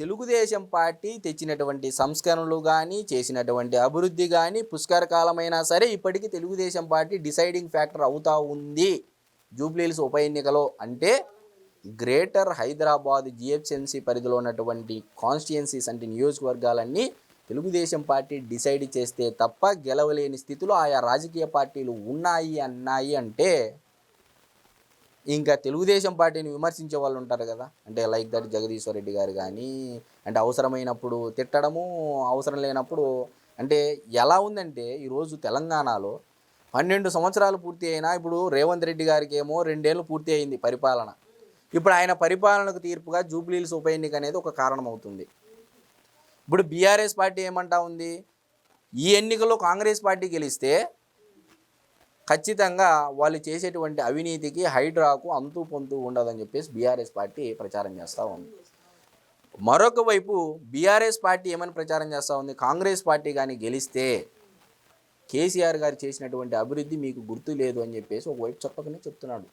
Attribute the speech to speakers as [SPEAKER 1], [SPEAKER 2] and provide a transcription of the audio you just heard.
[SPEAKER 1] Telugu Desam party తెచ్చినటువంటి సంస్కరణలు గానీ, చేసినటువంటి అభివృద్ధి గానీ, పుష్కరకాలమైనా సరే ఇప్పటికీ తెలుగుదేశం పార్టీ డిసైడింగ్ ఫ్యాక్టర్ అవుతా ఉంది. జూబ్లీహిల్స్ ఉప ఎన్నికలో అంటే గ్రేటర్ హైదరాబాద్ జీహెచ్ఎంసీ పరిధిలో ఉన్నటువంటి కాన్స్టిట్యుయెన్సీస్ అంటే నియోజకవర్గాలన్నీ తెలుగుదేశం పార్టీ డిసైడ్ చేస్తే తప్ప గెలవలేని స్థితిలో ఆయా రాజకీయ పార్టీలు ఉన్నాయి అంటే ఇంకా తెలుగుదేశం పార్టీని విమర్శించే వాళ్ళు ఉంటారు కదా, అంటే లైక్ దట్ జగదీశ్వర్ రెడ్డి గారు కానీ, అంటే అవసరమైనప్పుడు తిట్టడము, అవసరం లేనప్పుడు అంటే ఎలా ఉందంటే ఈరోజు తెలంగాణలో 12 సంవత్సరాలు పూర్తి అయినా ఇప్పుడు రేవంత్ రెడ్డి గారికి ఏమో 2 ఏళ్ళు పూర్తి అయింది పరిపాలన. ఇప్పుడు ఆయన పరిపాలనకు తీర్పుగా జూబ్లీహిల్స్ ఉప ఎన్నిక అనేది ఒక కారణం అవుతుంది. ఇప్పుడు బీఆర్ఎస్ పార్టీ ఏమంటా ఉంది, ఈ ఎన్నికల్లో కాంగ్రెస్ పార్టీ గెలిస్తే ఖచ్చితంగా వాళ్ళు చేసేటువంటి అవినీతికి హైడ్రాకు అంతు పొంతు ఉండదని చెప్పేసి బీఆర్ఎస్ పార్టీ ప్రచారం చేస్తూ ఉంది. మరొక వైపు బీఆర్ఎస్ పార్టీ ఏమని ప్రచారం చేస్తూ ఉంది, కాంగ్రెస్ పార్టీ కానీ గెలిస్తే కేసీఆర్ గారు చేసినటువంటి అభివృద్ధి మీకు గుర్తు లేదు అని చెప్పేసి ఒకవైపు చెప్పకనే చెప్తున్నాడు.